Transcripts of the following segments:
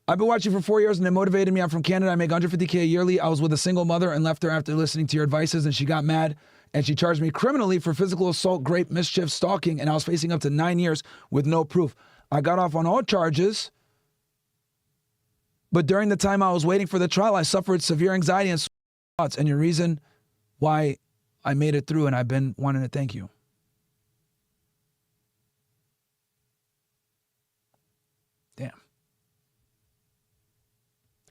I've been watching for 4 years and it motivated me. I'm from Canada. I make $150K yearly. I was with a single mother and left her after listening to your advices, and she got mad and she charged me criminally for physical assault, rape, mischief, stalking, and I was facing up to 9 years with no proof. I got off on all charges, but during the time I was waiting for the trial, I suffered severe anxiety and thoughts, and your reason why I made it through, and I've been wanting to thank you. Damn.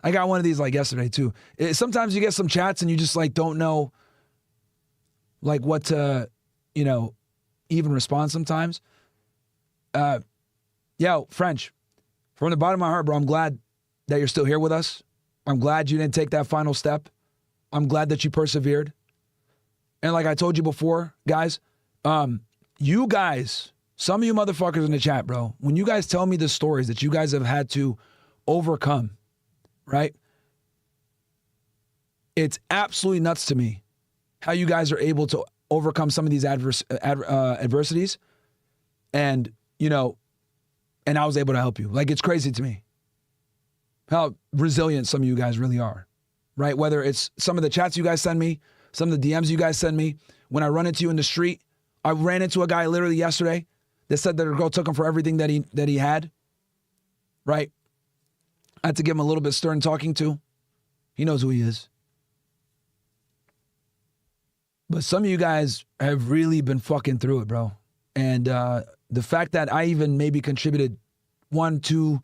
I got one of these like yesterday too. Sometimes you get some chats and you just like don't know like what to, even respond sometimes. Yo, French, from the bottom of my heart, bro, I'm glad that you're still here with us. I'm glad you didn't take that final step. I'm glad that you persevered. And like I told you before, guys, you guys, some of you motherfuckers in the chat, bro, when you guys tell me the stories that you guys have had to overcome, right? It's absolutely nuts to me how you guys are able to overcome some of these adversities. And, and I was able to help you. Like, it's crazy to me how resilient some of you guys really are, right? Whether it's some of the chats you guys send me, some of the DMs you guys send me. When I run into you in the street, I ran into a guy literally yesterday that said that a girl took him for everything that he had, right? I had to give him a little bit stern talking to. He knows who he is. But some of you guys have really been fucking through it, bro. And the fact that I even maybe contributed 1, 2,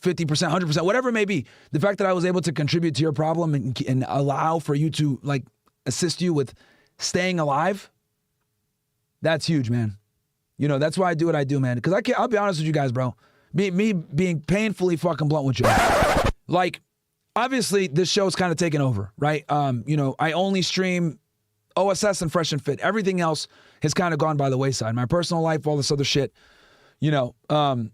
50%, 100%, whatever it may be, the fact that I was able to contribute to your problem and allow for you to like assist you with staying alive, that's huge, man. That's why I do what I do, man. Because I'll be honest with you guys, bro. Me being painfully fucking blunt with you. Like, obviously, this show's kind of taken over, right? I only stream OSS and Fresh and Fit. Everything else has kind of gone by the wayside. My personal life, all this other shit, and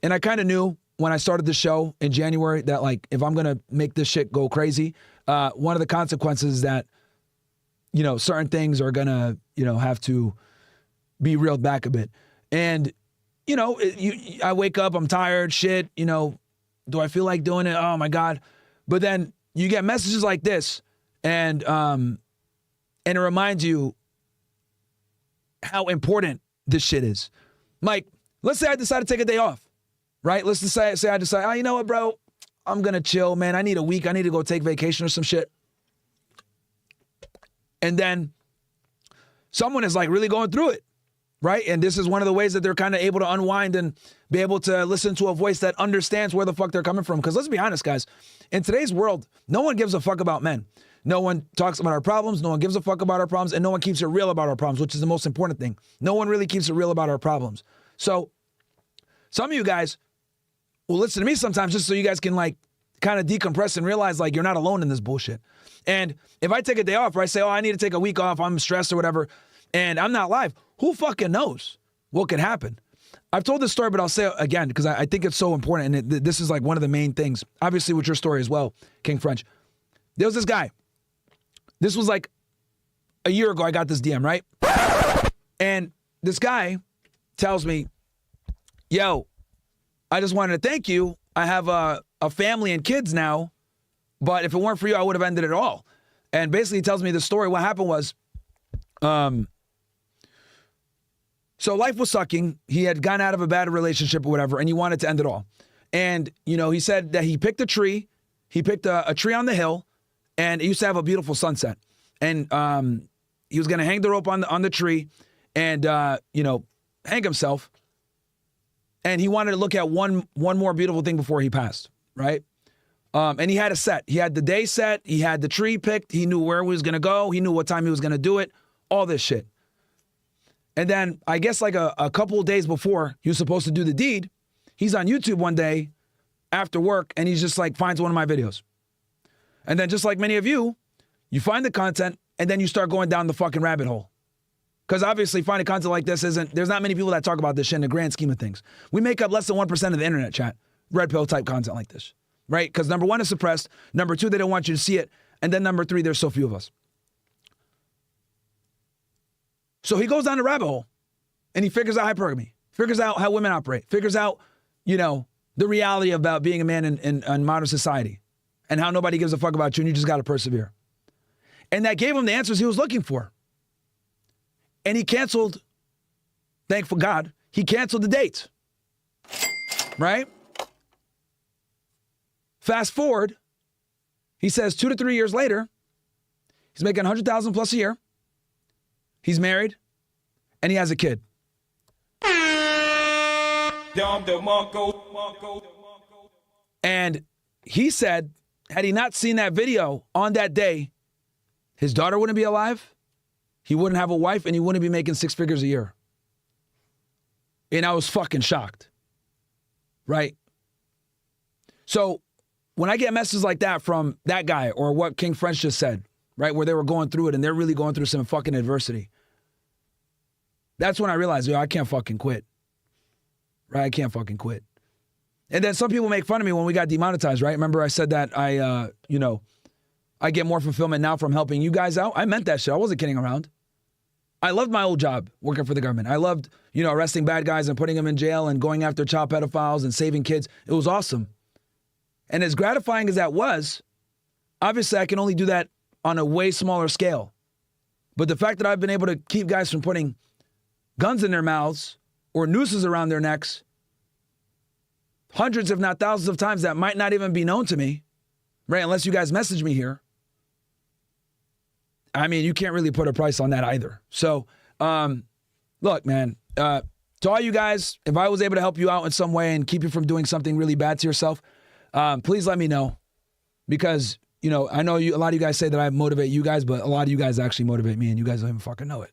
I kind of knew when I started the show in January that, like, if I'm going to make this shit go crazy, one of the consequences is that, certain things are going to, have to be reeled back a bit. And, I wake up, I'm tired, shit, do I feel like doing it? Oh my God. But then you get messages like this and it reminds you how important this shit is. Like, let's say I decide to take a day off, right? Let's just say I decide, oh, you know what, bro? I'm going to chill, man. I need a week. I need to go take vacation or some shit. And then someone is like really going through it, right? And this is one of the ways that they're kind of able to unwind and be able to listen to a voice that understands where the fuck they're coming from. Because let's be honest, guys, in today's world, no one gives a fuck about men. No one talks about our problems. No one gives a fuck about our problems. And no one keeps it real about our problems, which is the most important thing. No one really keeps it real about our problems. So some of you guys will listen to me sometimes just so you guys can like kind of decompress and realize like you're not alone in this bullshit. And if I take a day off or I say, oh, I need to take a week off, I'm stressed or whatever, and I'm not live, who fucking knows what could happen? I've told this story, but I'll say it again because I think it's so important. And this is like one of the main things, obviously with your story as well, King French. There was this guy. This was like a year ago, I got this DM, right? And this guy tells me, yo, I just wanted to thank you. I have a family and kids now, but if it weren't for you, I would have ended it all. And basically he tells me the story. What happened was, so life was sucking. He had gotten out of a bad relationship or whatever, and he wanted to end it all. And, he said that he picked a tree. He picked a tree on the hill, and it used to have a beautiful sunset. And he was going to hang the rope on the tree and, hang himself. And he wanted to look at one more beautiful thing before he passed, right? And he had a set. He had the day set. He had the tree picked. He knew where he was going to go. He knew what time he was going to do it. All this shit. And then I guess like a couple of days before he was supposed to do the deed, he's on YouTube one day after work and he's just like finds one of my videos. And then just like many of you, you find the content and then you start going down the fucking rabbit hole. Because obviously finding content like this there's not many people that talk about this shit in the grand scheme of things. We make up less than 1% of the internet chat, red pill type content like this, right? Because number one, it's suppressed. Number two, they don't want you to see it. And then number three, there's so few of us. So he goes down the rabbit hole and he figures out hypergamy, figures out how women operate, figures out, the reality about being a man in modern society and how nobody gives a fuck about you and you just got to persevere. And that gave him the answers he was looking for. And he canceled, thankful God, he canceled the date. Right? Fast forward, he says 2 to 3 years later, he's making $100,000 plus a year. He's married, and he has a kid. And he said, had he not seen that video on that day, his daughter wouldn't be alive, he wouldn't have a wife, and he wouldn't be making 6 figures a year. And I was fucking shocked. Right? So when I get messages like that from that guy or what King French just said, right, where they were going through it and they're really going through some fucking adversity, that's when I realized, I can't fucking quit. Right? I can't fucking quit. And then some people make fun of me when we got demonetized, right? Remember I said that I get more fulfillment now from helping you guys out? I meant that shit. I wasn't kidding around. I loved my old job working for the government. I loved, arresting bad guys and putting them in jail and going after child pedophiles and saving kids. It was awesome. And as gratifying as that was, obviously I can only do that on a way smaller scale. But the fact that I've been able to keep guys from putting guns in their mouths or nooses around their necks hundreds, if not thousands of times that might not even be known to me, right? Unless you guys message me here. I mean, you can't really put a price on that either. So, look, man, to all you guys, if I was able to help you out in some way and keep you from doing something really bad to yourself, please let me know. Because, I know a lot of you guys say that I motivate you guys, but a lot of you guys actually motivate me and you guys don't even fucking know it.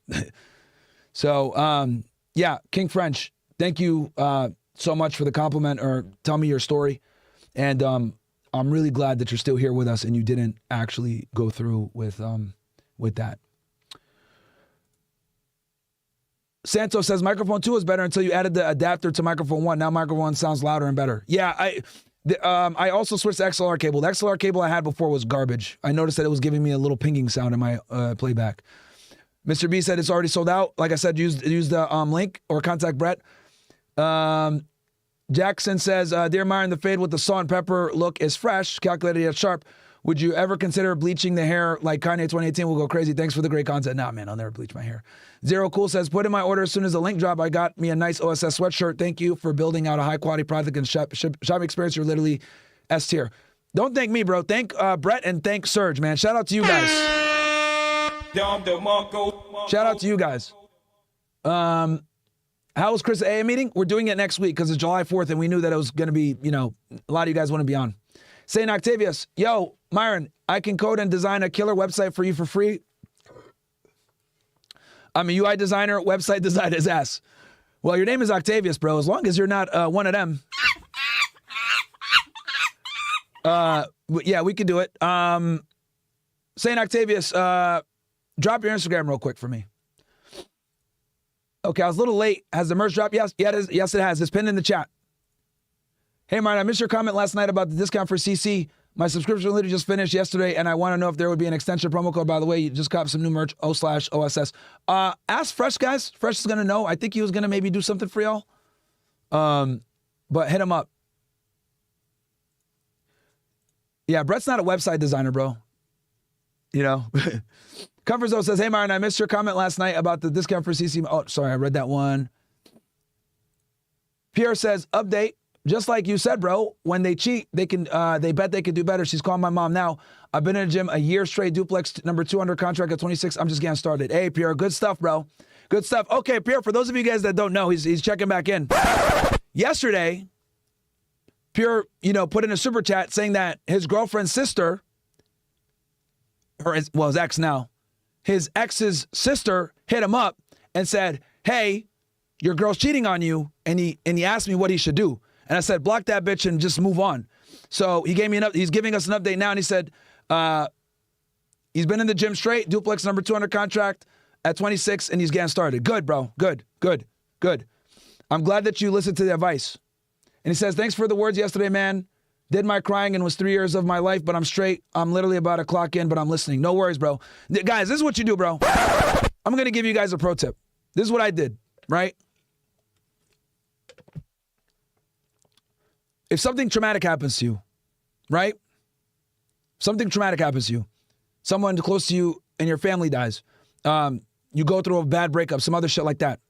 So, yeah, King French, thank you so much for the compliment or tell me your story. And I'm really glad that you're still here with us and you didn't actually go through with that. Santos says microphone 2 is better until you added the adapter to microphone 1. Now microphone 1 sounds louder and better. Yeah, I also switched to XLR cable. The XLR cable I had before was garbage. I noticed that it was giving me a little pinging sound in my playback. Mr. B said it's already sold out. Like I said, use the link or contact Brett. Jackson says, Dear Myron, the fade with the salt and pepper look is fresh, calculated yet sharp. Would you ever consider bleaching the hair like Kanye 2018 will go crazy? Thanks for the great content. Nah, man, I'll never bleach my hair. Zero Cool says, put in my order as soon as the link drop. I got me a nice OSS sweatshirt. Thank you for building out a high-quality product and shopping experience. You're literally S tier. Don't thank me, bro. Thank Brett and thank Serge, man. Shout out to you guys. Shout out to you guys. How was Chris' AA meeting? We're doing it next week because it's July 4th and we knew that it was going to be, a lot of you guys want to be on. St. Octavius, yo, Myron, I can code and design a killer website for you for free. I'm a UI designer, website design his ass. Well, your name is Octavius, bro. As long as you're not one of them. Yeah, we can do it. St. Octavius, drop your Instagram real quick for me. Okay, I was a little late. Has the merch dropped? Yes, yes, it has. It's pinned in the chat. Hey, Myron, I missed your comment last night about the discount for CC. My subscription literally just finished yesterday, and I want to know if there would be an extension promo code. By the way, you just got some new merch, O/OSS. Ask Fresh, guys. Fresh is going to know. I think he was going to maybe do something for y'all. But hit him up. Yeah, Brett's not a website designer, bro. Comfort Zone says, hey, Myron, I missed your comment last night about the discount for CC. Oh, sorry, I read that one. Pierre says, update. Just like you said, bro, when they cheat, they bet they can do better. She's calling my mom now. I've been in the gym a year straight, duplex number 2 under contract at 26. I'm just getting started. Hey, Pierre, good stuff, bro. Good stuff. Okay, Pierre, for those of you guys that don't know, he's checking back in. Yesterday, Pierre, put in a super chat saying that his girlfriend's sister, his ex now, his ex's sister hit him up and said, hey, your girl's cheating on you. And he asked me what he should do. And I said, block that bitch and just move on. So he gave me he's giving us an update now. And he said, he's been in the gym straight, duplex number 2 under contract at 26, and he's getting started. Good, bro. Good. I'm glad that you listened to the advice. And he says, thanks for the words yesterday, man. Did my crying and was 3 years of my life, but I'm straight. I'm literally about to clock in, but I'm listening. No worries, bro. Guys, this is what you do, bro. I'm going to give you guys a pro tip. This is what I did, right? if something traumatic happens to you, right? Something traumatic happens to you. Someone close to you and your family dies. You go through a bad breakup, some other shit like that.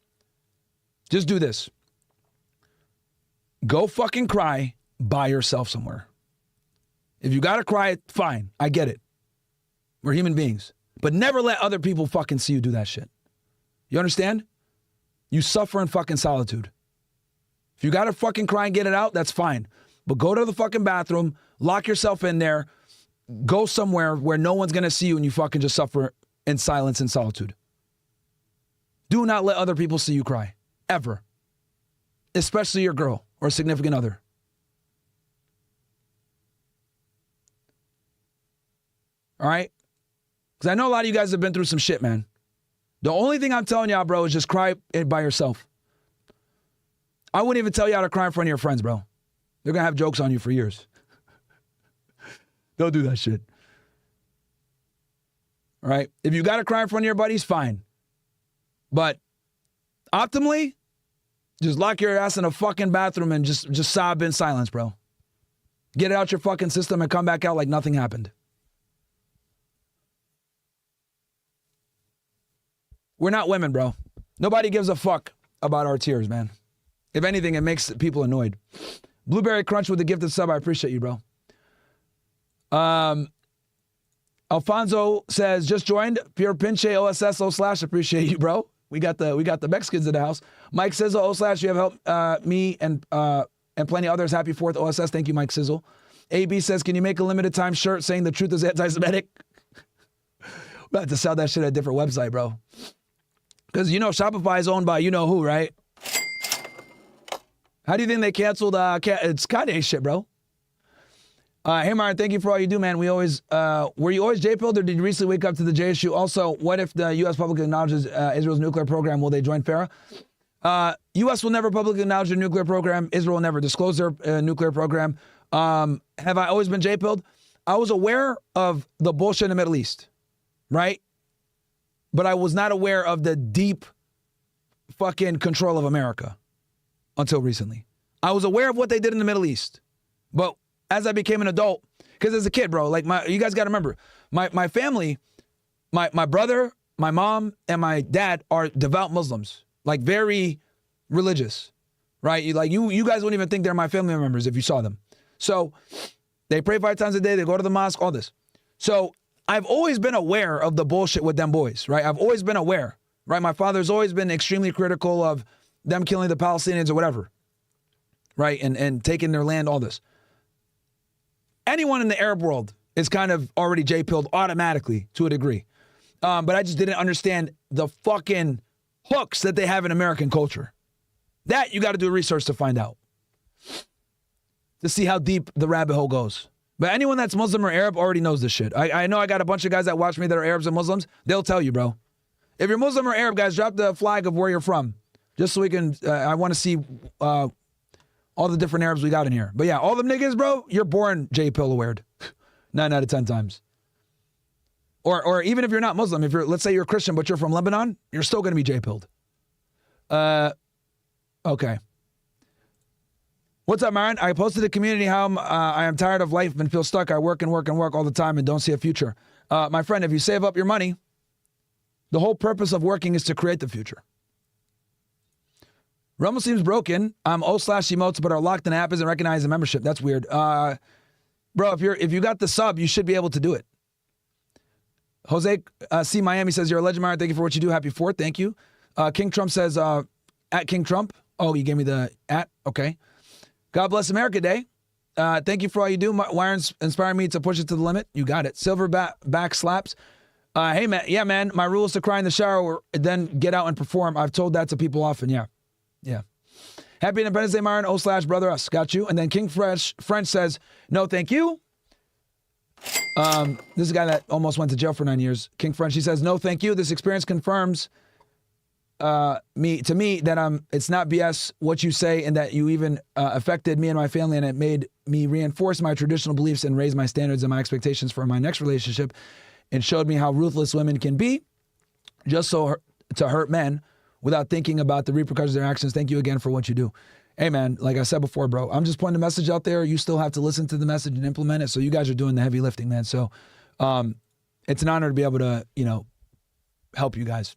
Just do this. Go fucking cry by yourself somewhere. If you gotta cry, fine. I get it. We're human beings. But never let other people fucking see you do that shit. You understand? You suffer in fucking solitude. If you gotta fucking cry and get it out, that's fine. But go to the fucking bathroom, lock yourself in there, go somewhere where no one's gonna see you and you fucking just suffer in silence and solitude. Do not let other people see you cry. Ever. Especially your girl or significant other. All right? Because I know a lot of you guys have been through some shit, man. The only thing I'm telling y'all, bro, is just cry by yourself. I wouldn't even tell y'all to cry in front of your friends, bro. They're going to have jokes on you for years. Don't do that shit. All right? If you got to cry in front of your buddies, fine. But optimally, just lock your ass in a fucking bathroom and just sob in silence, bro. Get it out your fucking system and come back out like nothing happened. We're not women, bro. Nobody gives a fuck about our tears, man. If anything, it makes people annoyed. Blueberry Crunch with the gifted sub. I appreciate you, bro. Alfonso says, just joined. Pure Pinche OSS / appreciate you, bro. We got the Mexicans in the house. Mike Sizzle / you have helped me and plenty others. Happy 4th OSS. Thank you, Mike Sizzle. AB says, can you make a limited time shirt saying the truth is anti-Semitic? We'll have to sell that shit at a different website, bro. Because you know Shopify is owned by you know who, right? How do you think they canceled it's Kanye shit, bro? Hey, Myron, thank you for all you do, man. Were you always J-pilled or did you recently wake up to the J issue? Also, what if the U.S. publicly acknowledges Israel's nuclear program? Will they join FARA? U.S. will never publicly acknowledge their nuclear program. Israel will never disclose their nuclear program. Have I always been J-pilled? I was aware of the bullshit in the Middle East, right? But I was not aware of the deep fucking control of America until recently. I was aware of what they did in the Middle East. But as I became an adult, because as a kid, bro, like you guys got to remember, my family, my brother, my mom, and my dad are devout Muslims, like very religious, right? You guys wouldn't even think they're my family members if you saw them. So they pray 5 times a day, they go to the mosque, all this. So I've always been aware of the bullshit with them boys, right? I've always been aware, right? My father's always been extremely critical of them killing the Palestinians or whatever, right? And taking their land, all this. Anyone in the Arab world is kind of already J-pilled automatically to a degree. But I just didn't understand the fucking hooks that they have in American culture. That you got to do research to find out. To see how deep the rabbit hole goes. But anyone that's Muslim or Arab already knows this shit. I know I got a bunch of guys that watch me that are Arabs and Muslims. They'll tell you, bro. If you're Muslim or Arab, guys, drop the flag of where you're from. Just so we can, I want to see all the different Arabs we got in here. But yeah, all them niggas, bro, you're born J-pill aware. 9 out of 10 times. Or even if you're not Muslim, if let's say you're a Christian, but you're from Lebanon, you're still going to be J-pilled. Okay. What's up, Myron? I posted to the community how I am tired of life and feel stuck. I work and work and work all the time and don't see a future. My friend, if you save up your money, the whole purpose of working is to create the future. Rumble seems broken. I'm O/emotes, but are locked in app isn't recognized in membership. That's weird. Bro, if you got the sub, you should be able to do it. Jose C. Miami says, you're a legend, Myron. Thank you for what you do. Happy 4th. Thank you. King Trump says, at King Trump. Oh, you gave me the at? Okay. God bless America Day. Thank you for all you do. Myron's inspiring me to push it to the limit. You got it. Silverback slaps. Hey, man. Yeah, man. My rule is to cry in the shower or then get out and perform. I've told that to people often. Yeah. Yeah. Happy Independence Day, Myron. O/brother us. Got you. And then King French says, no, thank you. This is a guy that almost went to jail for 9 years. King French, he says, no, thank you. This experience confirms to me that it's not BS what you say and that you even affected me and my family and it made me reinforce my traditional beliefs and raise my standards and my expectations for my next relationship and showed me how ruthless women can be just so to hurt men without thinking about the repercussions of their actions. Thank you again for what you do. hey man, like I said before, bro, I'm just putting the message out there. You still have to listen to the message and implement it. So you guys are doing the heavy lifting, man. So it's an honor to be able to, help you guys.